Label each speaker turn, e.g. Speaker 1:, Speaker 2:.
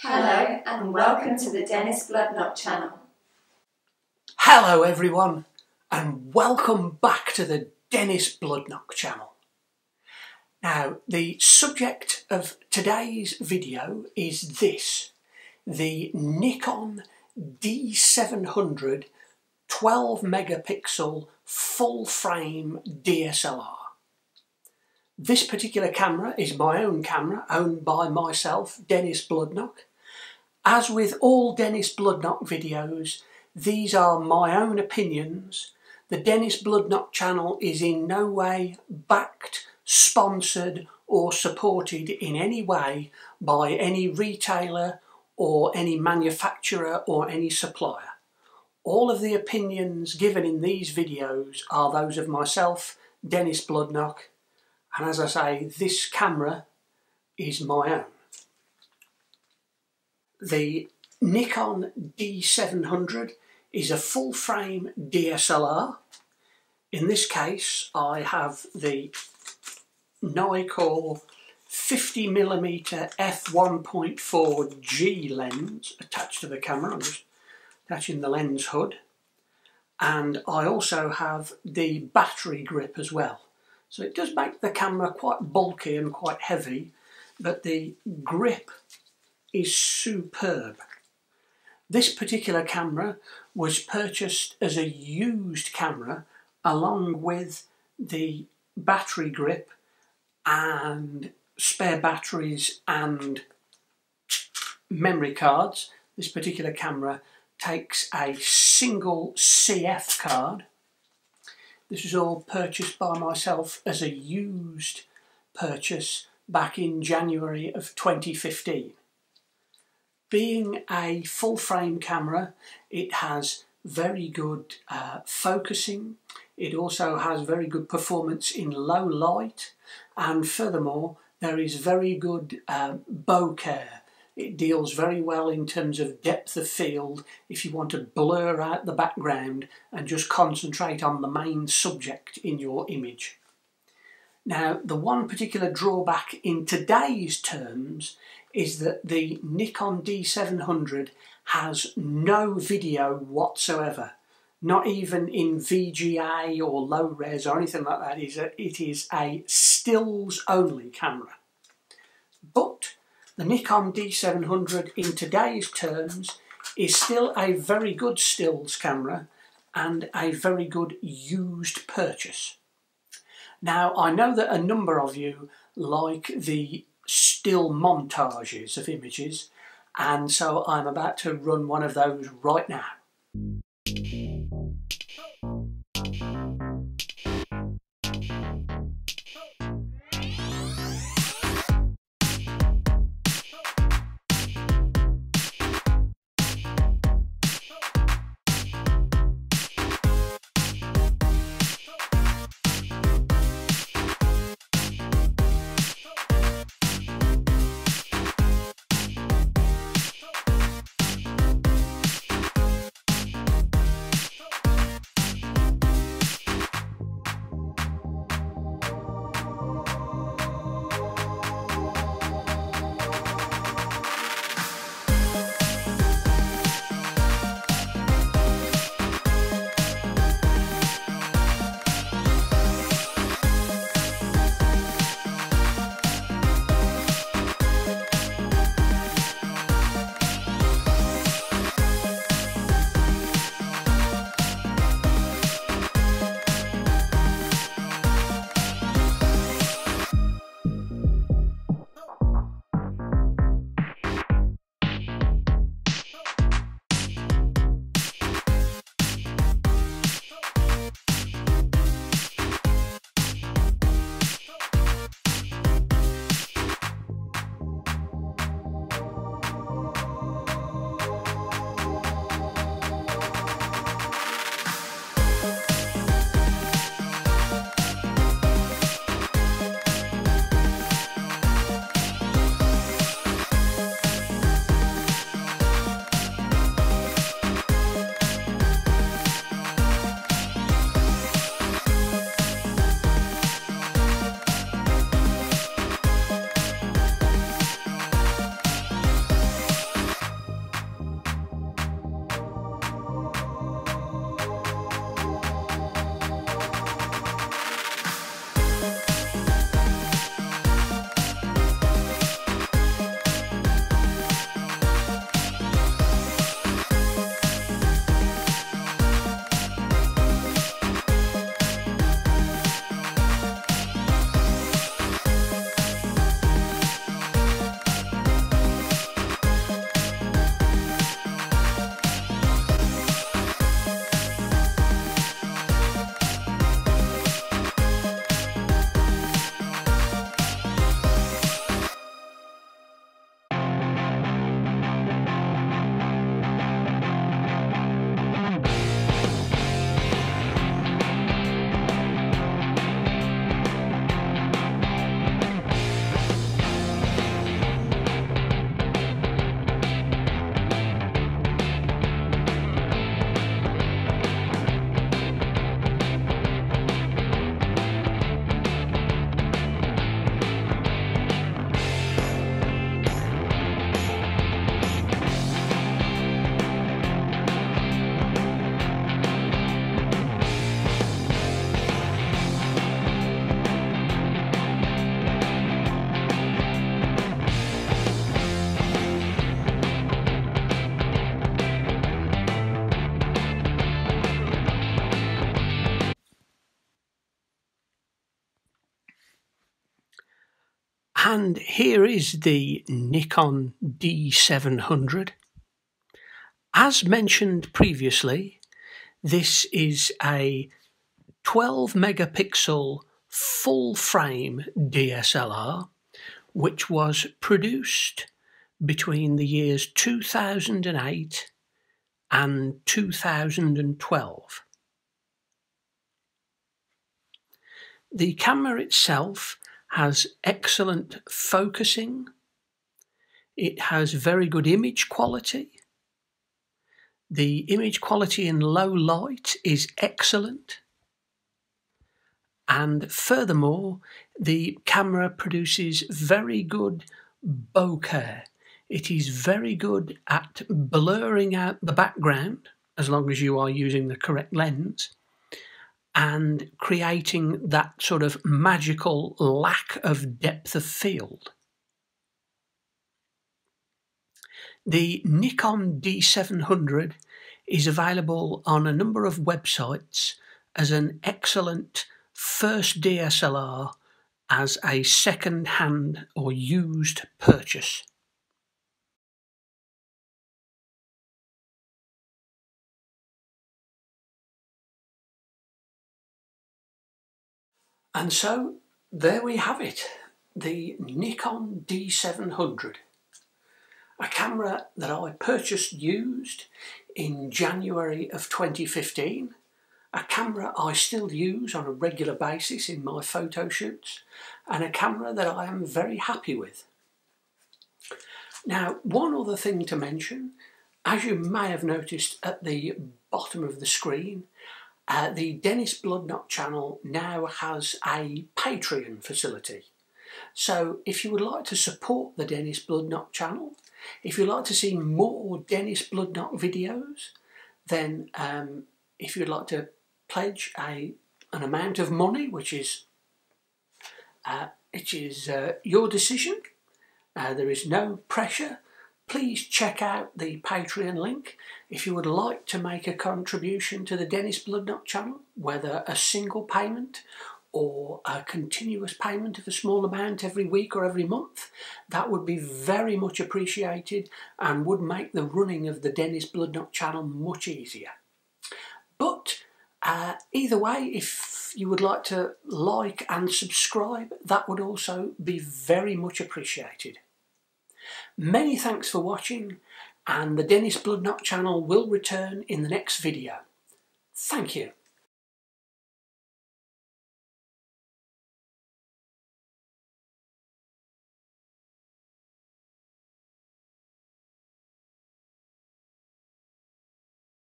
Speaker 1: Hello and welcome to the Dennis Bloodknock channel.
Speaker 2: Hello everyone and welcome back to the Dennis Bloodknock channel. Now the subject of today's video is this, the Nikon D700 12 megapixel full frame DSLR. This particular camera is my own camera, owned by myself, Dennis Bloodknock. As with all Dennis Bloodknock videos, these are my own opinions. The Dennis Bloodknock channel is in no way backed, sponsored or supported in any way by any retailer or any manufacturer or any supplier. All of the opinions given in these videos are those of myself, Dennis Bloodknock, and as I say, this camera is my own. The Nikon D700 is a full frame DSLR. In this case I have the Nikon 50mm f1.4 G lens attached to the camera. I'm just attaching the lens hood, and I also have the battery grip as well. So it does make the camera quite bulky and quite heavy, but the grip is superb. This particular camera was purchased as a used camera along with the battery grip and spare batteries and memory cards. This particular camera takes a single CF card. This was all purchased by myself as a used purchase back in January of 2015. Being a full frame camera, it has very good focusing. It also has very good performance in low light, and furthermore there is very good bokeh. It deals very well in terms of depth of field if you want to blur out the background and just concentrate on the main subject in your image. Now, the one particular drawback in today's terms is that the Nikon D700 has no video whatsoever, not even in VGA or low res or anything like that. It is a stills only camera. But the Nikon D700 in today's terms is still a very good stills camera and a very good used purchase. Now, I know that a number of you like the still montages of images, and so I'm about to run one of those right now. And here is the Nikon D700. As mentioned previously, this is a 12 megapixel full frame DSLR which was produced between the years 2008 and 2012. The camera itself has excellent focusing, it has very good image quality, the image quality in low light is excellent, and furthermore the camera produces very good bokeh. It is very good at blurring out the background as long as you are using the correct lens and creating that sort of magical lack of depth of field. The Nikon D700 is available on a number of websites as an excellent first DSLR as a second-hand or used purchase. And so there we have it, the Nikon D700, a camera that I purchased used in January of 2015, a camera I still use on a regular basis in my photo shoots, and a camera that I am very happy with. Now, one other thing to mention, as you may have noticed at the bottom of the screen, the Dennis Bloodnot channel now has a Patreon facility. So if you would like to support the Dennis Bloodnot channel, if you'd like to see more Dennis Bloodnot videos, then if you'd like to pledge an amount of money, which is your decision, there is no pressure, please check out the Patreon link. If you would like to make a contribution to the Dennis Bloodnot channel, whether a single payment or a continuous payment of a small amount every week or every month, that would be very much appreciated and would make the running of the Dennis Bloodnot channel much easier. But either way, if you would like to like and subscribe, that would also be very much appreciated. Many thanks for watching, and the Dennis Bloodnot channel will return in the next video. Thank you.